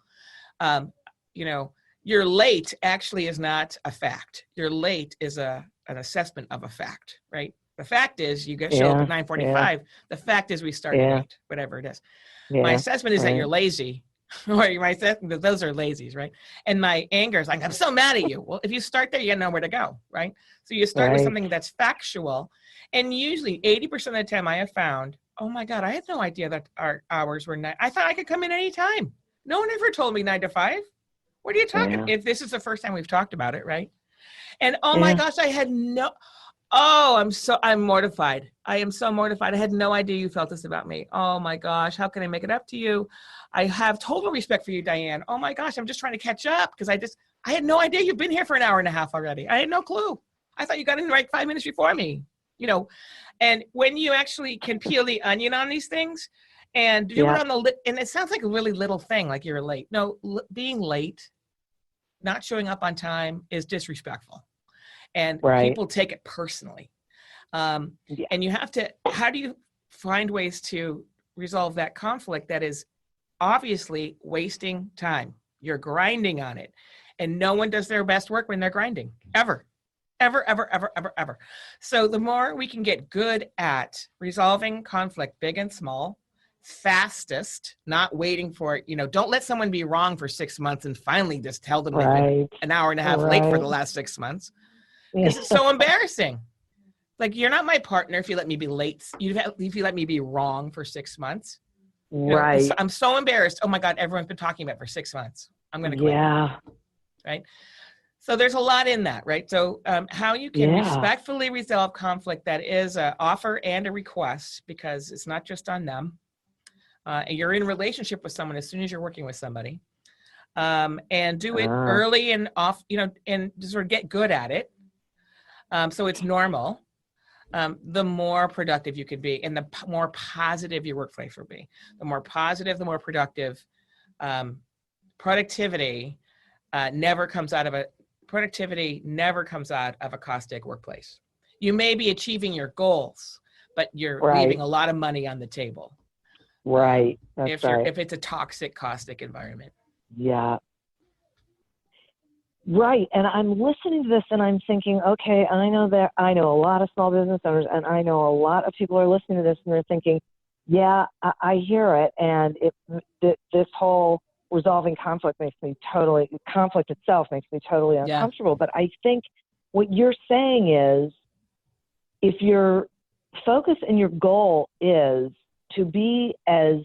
You know, you're late actually is not a fact. You're late is an assessment of a fact, right? The fact is you show up at 9:45. Yeah. The fact is we started late, whatever it is. Yeah. My assessment is that you're lazy. Or my assessment, those are lazies, right? And my anger is like, I'm so mad at you. Well, if you start there, you got nowhere to go, right? So you start with something that's factual. And usually 80% of the time I have found, oh my God, I had no idea that our hours were 9. I thought I could come in any time. No one ever told me 9 to 5. What are you talking about? If this is the first time we've talked about it, right? And oh my gosh, I had I'm mortified. I am so mortified. I had no idea you felt this about me. Oh my gosh, how can I make it up to you? I have total respect for you, Diane. Oh my gosh, I'm just trying to catch up because I had no idea you've been here for an hour and a half already. I had no clue. I thought you got in like 5 minutes before me, you know. And when you actually can peel the onion on these things and do it on and it sounds like a really little thing, like you're late. No, being late, not showing up on time is disrespectful. And people take it personally. And you have to, how do you find ways to resolve that conflict that is obviously wasting time? You're grinding on it. And no one does their best work when they're grinding, ever. So the more we can get good at resolving conflict, big and small, fastest, not waiting for it, you know, don't let someone be wrong for 6 months and finally just tell them they've been an hour and a half late for the last 6 months. Because it's so embarrassing. Like, you're not my partner if you let me be late. If you let me be wrong for 6 months. Right. You know, I'm so embarrassed. Oh my God, everyone's been talking about it for 6 months. I'm going to quit. Yeah. Right. So there's a lot in that, right? So how you can respectfully resolve conflict that is an offer and a request, because it's not just on them. And you're in a relationship with someone as soon as you're working with somebody. And do it early and off, you know, and sort of get good at it. So it's normal. The more productive you could be, and the more positive your workplace will be. The more positive, the more productive. Productivity never comes out of a caustic workplace. You may be achieving your goals, but you're leaving a lot of money on the table. Right. If it's a toxic, caustic environment. Yeah. Right. And I'm listening to this and I'm thinking, okay, I know a lot of small business owners, and I know a lot of people are listening to this and they're thinking, yeah, I hear it. And this whole resolving conflict conflict itself makes me totally uncomfortable. Yeah. But I think what you're saying is, if your focus and your goal is to be as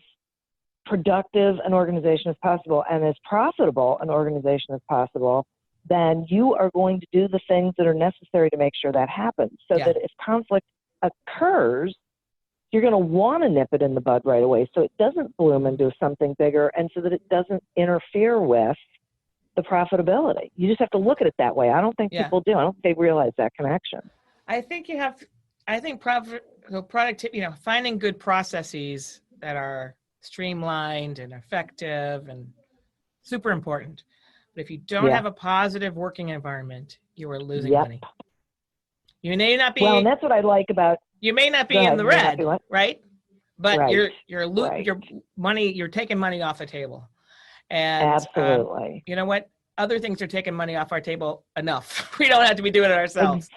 productive an organization as possible and as profitable an organization as possible, then you are going to do the things that are necessary to make sure that happens. So that if conflict occurs, you're going to want to nip it in the bud right away so it doesn't bloom into something bigger, and so that it doesn't interfere with the profitability. You just have to look at it that way. I don't think people do. I don't think they realize that connection. I think productivity, you know, finding good processes that are streamlined and effective and super important. But if you don't have a positive working environment, you are losing money. You may not be. Well, and that's what I like about. You may not be in the red, right? But your money, you're taking money off the table. And absolutely. You know what? Other things are taking money off our table enough. We don't have to be doing it ourselves.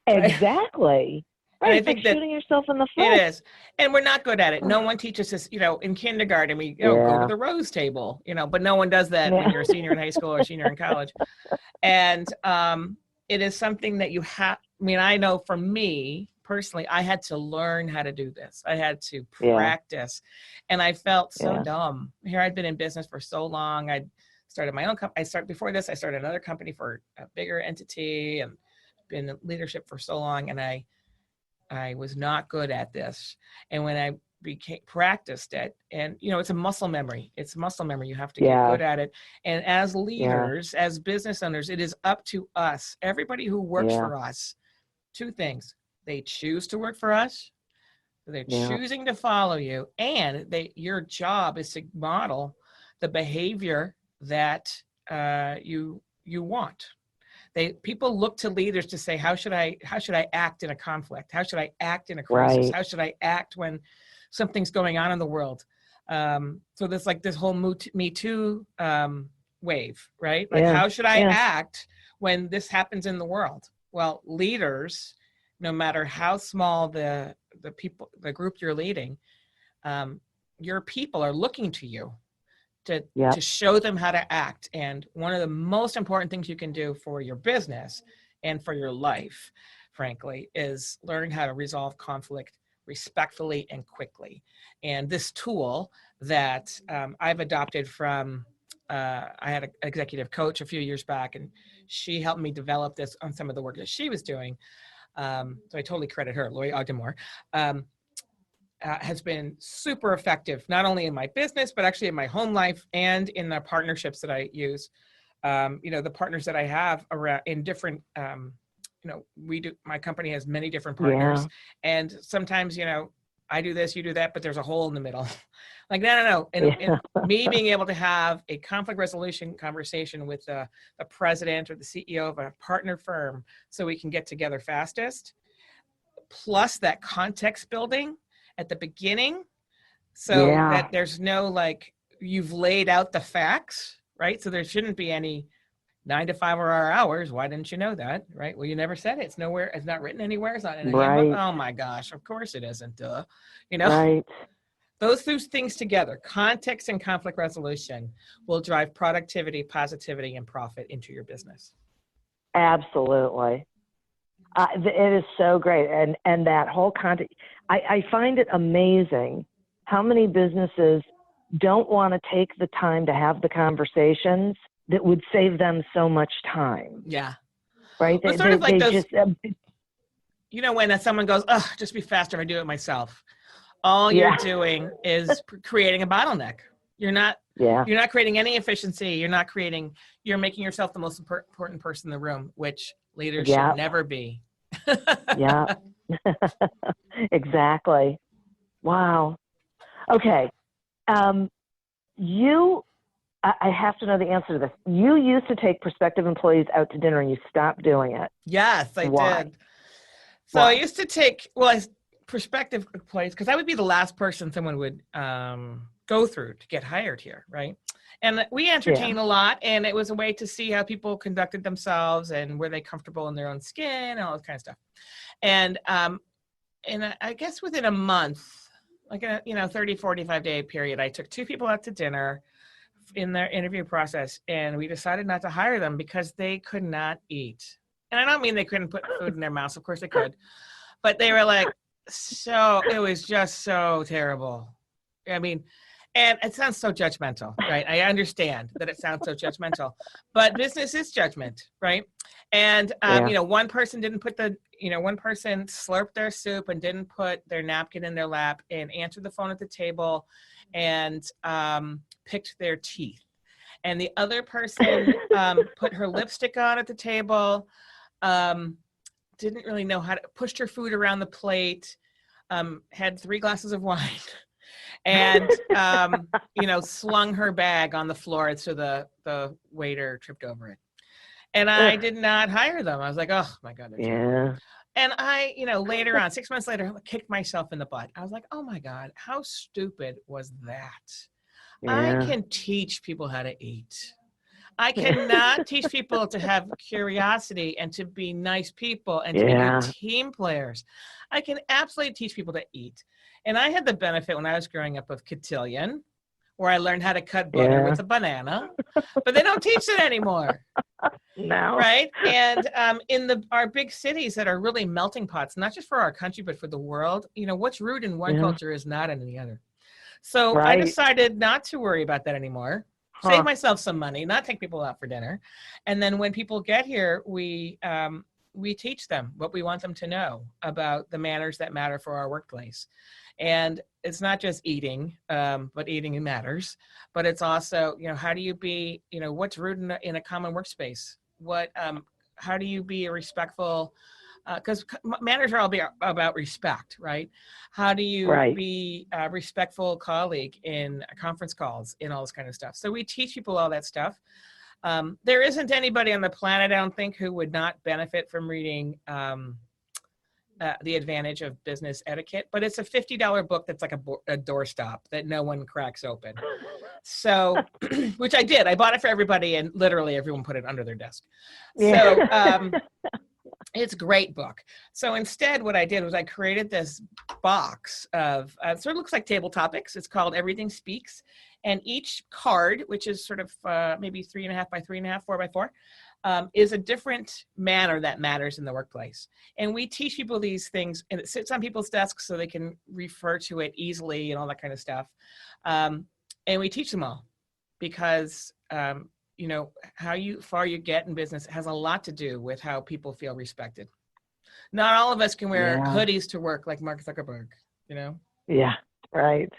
Exactly. Right, I it's think like shooting yourself in the foot. It is. And we're not good at it. No one teaches us, you know, in kindergarten, we go to the rose table, you know, but no one does that when you're a senior in high school or a senior in college. And it is something that you have, I mean, I know for me personally, I had to learn how to do this. I had to practice. And I felt so dumb. Here I'd been in business for so long. I started my own company. Before this, I started another company for a bigger entity and been in leadership for so long. And I was not good at this. And when I practiced it, and you know, it's a muscle memory. It's muscle memory. You have to get good at it. And as leaders, as business owners, it is up to us, everybody who works for us, two things. They choose to work for us, They're Yeah. choosing to follow you, and your job is to model the behavior that you want. People look to leaders to say, how should I act in a conflict? How should I act in a crisis? Right. How should I act when something's going on in the world? So there's like this whole Me Too wave, right? Like, Yeah. how should I Yeah. act when this happens in the world? Well, leaders, no matter how small the group you're leading, your people are looking to you to show them how to act. And one of the most important things you can do for your business and for your life, frankly, is learn how to resolve conflict respectfully and quickly. And this tool that I've adopted from, I had an executive coach a few years back, and she helped me develop this on some of the work that she was doing. So I totally credit her, Lori Ogdenmore. Has been super effective, not only in my business, but actually in my home life and in the partnerships that I use. The partners that I have around in different, my company has many different partners. And sometimes, I do this, you do that, but there's a hole in the middle. Like, no. And me being able to have a conflict resolution conversation with the president or the CEO of a partner firm so we can get together fastest, plus that context building at the beginning, so that there's no, like, you've laid out the facts, right? So there shouldn't be any 9 to 5 or our hours. Why didn't you know that? Right? Well, you never said it. It's nowhere. It's not written anywhere. It's not in a handbook. Oh my gosh. Of course it isn't. Right. Those two things together, context and conflict resolution, will drive productivity, positivity, and profit into your business. Absolutely. It is so great. And that whole context, I find it amazing how many businesses don't want to take the time to have the conversations that would save them so much time. Yeah. Right? It's sort of like those, when someone goes, oh, just be faster if I do it myself. All you're doing is creating a bottleneck. You're not creating any efficiency. You're making yourself the most important person in the room, which leaders should never be. Yeah. Exactly. Wow. Okay. I have to know the answer to this. You used to take prospective employees out to dinner and you stopped doing it. Yes, I did. So I used to take, prospective employees, because I would be the last person someone would go through to get hired here, right? And we entertained a lot, and it was a way to see how people conducted themselves and were they comfortable in their own skin and all that kind of stuff. And I guess within a month, like a 30, 45-day period, I took 2 people out to dinner in their interview process, and we decided not to hire them because they could not eat. And I don't mean they couldn't put food in their mouths. Of course they could. But they were like, it was just so terrible. I mean, and it sounds so judgmental, right? I understand that it sounds so judgmental, but business is judgment, right? And, one person one person slurped their soup and didn't put their napkin in their lap and answered the phone at the table and picked their teeth. And the other person put her lipstick on at the table, didn't really know how to, pushed her food around the plate, had 3 glasses of wine, and, slung her bag on the floor so the waiter tripped over it. And I did not hire them. I was like, oh my God. And I, later on, 6 months later, I kicked myself in the butt. I was like, oh my God, how stupid was that? I can teach people how to eat. I cannot teach people to have curiosity and to be nice people and to be good team players. I can absolutely teach people to eat. And I had the benefit when I was growing up of cotillion, where I learned how to cut butter with a banana, but they don't teach it anymore. No. Right? And in our big cities that are really melting pots, not just for our country, but for the world, what's rude in one culture is not in the other. So I decided not to worry about that anymore. Save myself some money, not take people out for dinner. And then when people get here, we teach them what we want them to know about the manners that matter for our workplace. And it's not just eating, but eating matters. But it's also, how do you be, what's rude in a common workspace? How do you be a respectful because managers are all about respect, right? How do you Right. be a respectful colleague in conference calls and all this kind of stuff? So we teach people all that stuff. There isn't anybody on the planet, I don't think, who would not benefit from reading The Advantage of Business Etiquette, but it's a $50 book that's like a doorstop that no one cracks open. So, which I did. I bought it for everybody, and literally everyone put it under their desk. Yeah. So it's a great book. So instead, what I did was I created this box of sort of looks like table topics. It's called Everything Speaks. And each card, which is sort of maybe 3.5 by 3.5, 4 by 4, is a different manner that matters in the workplace. And we teach people these things, and it sits on people's desks so they can refer to it easily and all that kind of stuff. And we teach them all because, you know, how far you get in business has a lot to do with how people feel respected. Not all of us can wear hoodies to work like Mark Zuckerberg, you know? Yeah. Right.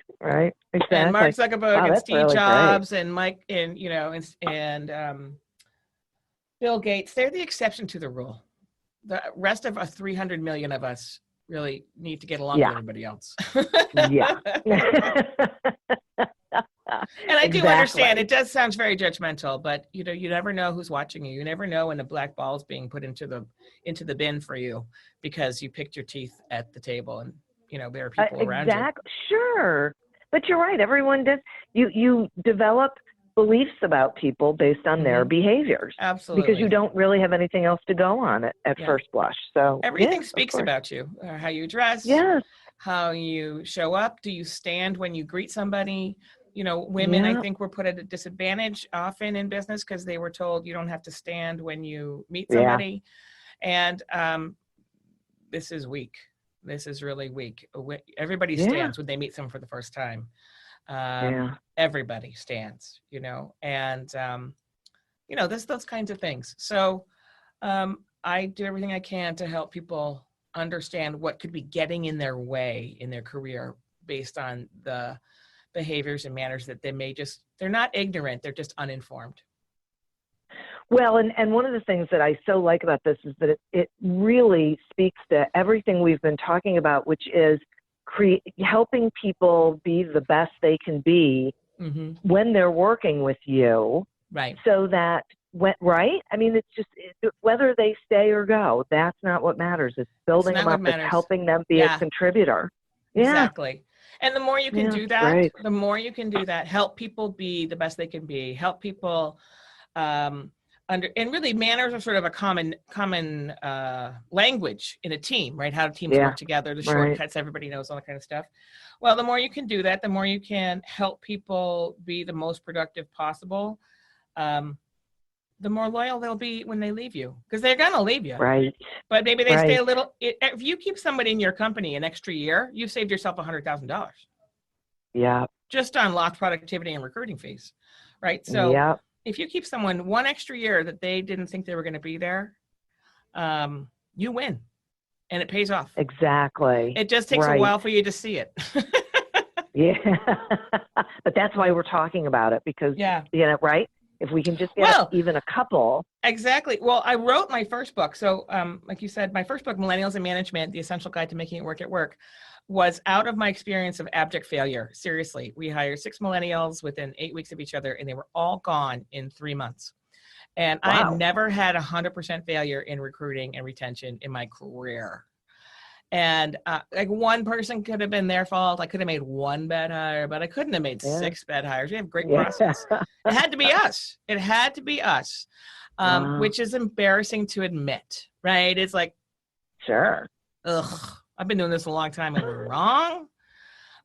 Exactly. And Mark Zuckerberg and Steve really Jobs and Mike and, you know, and Bill Gates, they're the exception to the rule. The rest of us, 300 million of us, really need to get along with everybody else. Yeah. And I do understand it does sound very judgmental, but you know, you never know who's watching you. You never know when the black ball is being put into the bin for you because you picked your teeth at the table, and you know there are people around you. Sure, but you're right. Everyone does. You develop beliefs about people based on their behaviors. Absolutely. Because you don't really have anything else to go on at first blush. So everything speaks about you. How you dress. Yes. How you show up. Do you stand when you greet somebody? You know, women, I think, were put at a disadvantage often in business because they were told you don't have to stand when you meet somebody. And this is weak. This is really weak. Everybody stands when they meet someone for the first time. Everybody stands, you know, and, you know, those kinds of things. So I do everything I can to help people understand what could be getting in their way in their career based on the behaviors and manners that they're not ignorant, they're just uninformed. Well, and one of the things that I so like about this is that it really speaks to everything we've been talking about, which is helping people be the best they can be when they're working with you. Right. So that, right? I mean, it's just whether they stay or go, that's not what matters. It's building them up, it's helping them be a contributor. Exactly. And the more you can do that, the more you can do that, help people be the best they can be, help people and really manners are sort of a common language in a team, right? How teams work together, the shortcuts, everybody knows all that kind of stuff. Well, the more you can do that, the more you can help people be the most productive possible. The more loyal they'll be when they leave you, because they're going to leave you. Right. But maybe they stay a little. If you keep somebody in your company an extra year, you've saved yourself $100,000. Yeah. Just on lost productivity and recruiting fees, right? So if you keep someone one extra year that they didn't think they were going to be there, you win, and it pays off. Exactly. It just takes a while for you to see it. But that's why we're talking about it, because you know, right? If we can just get even a couple. Exactly. Well, I wrote my first book. So like you said, my first book, Millennials Management, The Essential Guide to Making It Work at Work, was out of my experience of abject failure. Seriously, we hired 6 millennials within 8 weeks of each other, and they were all gone in 3 months. And I had never had 100% failure in recruiting and retention in my career. And like one person could have been their fault. I could have made one bad hire, but I couldn't have made 6 bad hires. We have great process. It had to be us. It had to be us, which is embarrassing to admit, right? It's like, I've been doing this a long time and we're wrong.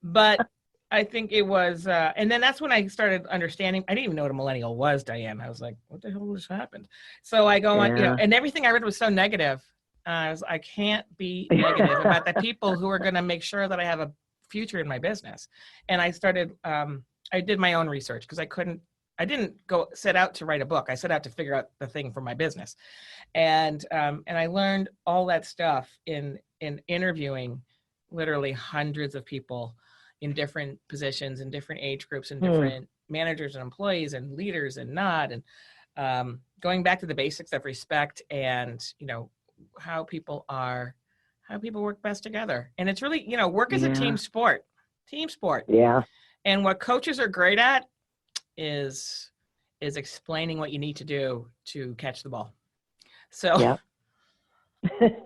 But I think it was, and then that's when I started understanding. I didn't even know what a millennial was, Diane. I was like, what the hell just happened? So I go on, you know, and everything I read was so negative. I can't be negative about the people who are going to make sure that I have a future in my business. And I started, I did my own research because I didn't go set out to write a book. I set out to figure out the thing for my business. And I learned all that stuff in interviewing literally hundreds of people in different positions, in different age groups, and different managers and employees and leaders and not, and going back to the basics of respect and, you know, how people work best together. And it's really, work is a Yeah. team sport. Yeah. And what coaches are great at is explaining what you need to do to catch the ball. So Yeah. anyway.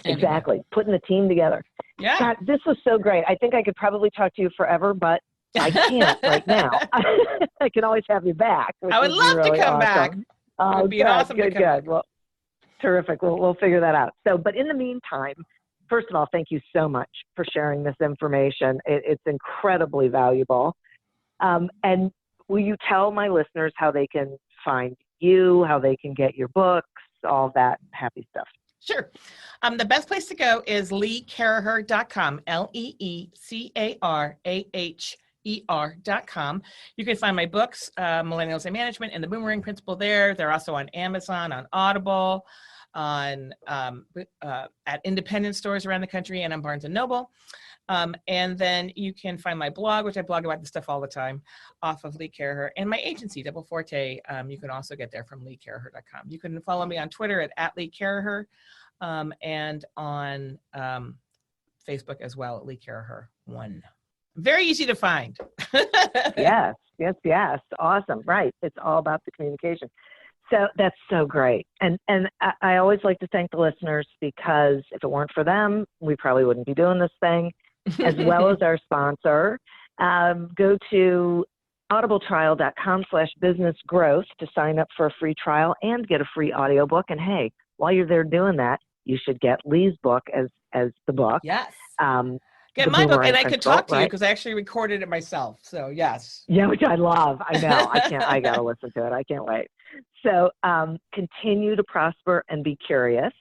Exactly. Putting the team together. Yeah. God, this was so great. I think I could probably talk to you forever, but I can't right now. I can always have you back. I would love really to come awesome. back. Oh, It would be good, awesome to good, come back. good. Well, terrific. We'll figure that out. So, but in the meantime, first of all, thank you so much for sharing this information. It's incredibly valuable. And will you tell my listeners how they can find you, how they can get your books, all that happy stuff? Sure. The best place to go is leecaraher.com, LeeCaraher.com. You can find my books, Millennials Management and the Boomerang Principle there. They're also on Amazon, on Audible, on at independent stores around the country, and on Barnes & Noble. And then you can find my blog, which I blog about this stuff all the time, off of Lee Caraher, and my agency, Forte. You can also get there from leecaraher.com. You can follow me on Twitter at Lee Caraher, and on Facebook as well at Lee Caraher 1. Very easy to find. Yes. Awesome. Right. It's all about the communication. So that's so great. And I always like to thank the listeners, because if it weren't for them, we probably wouldn't be doing this thing, as well as our sponsor. Go to audibletrial.com/businessgrowth to sign up for a free trial and get a free audiobook. And hey, while you're there doing that, you should get Lee's book as the book. Yes. The Get my book, and I could Principle, talk to you right? because I actually recorded it myself. So yes. Yeah, which I love. I know. I got to listen to it. I can't wait. So continue to prosper and be curious.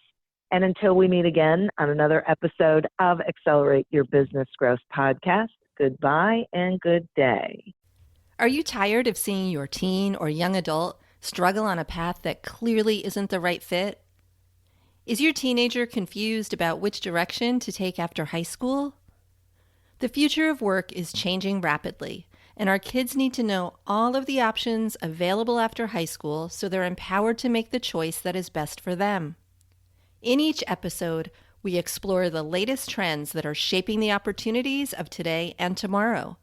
And until we meet again on another episode of Accelerate Your Business Growth podcast, goodbye and good day. Are you tired of seeing your teen or young adult struggle on a path that clearly isn't the right fit? Is your teenager confused about which direction to take after high school? The future of work is changing rapidly, and our kids need to know all of the options available after high school so they're empowered to make the choice that is best for them. In each episode, we explore the latest trends that are shaping the opportunities of today and tomorrow.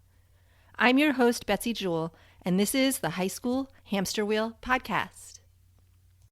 I'm your host, Betsy Jewell, and this is the High School Hamster Wheel Podcast.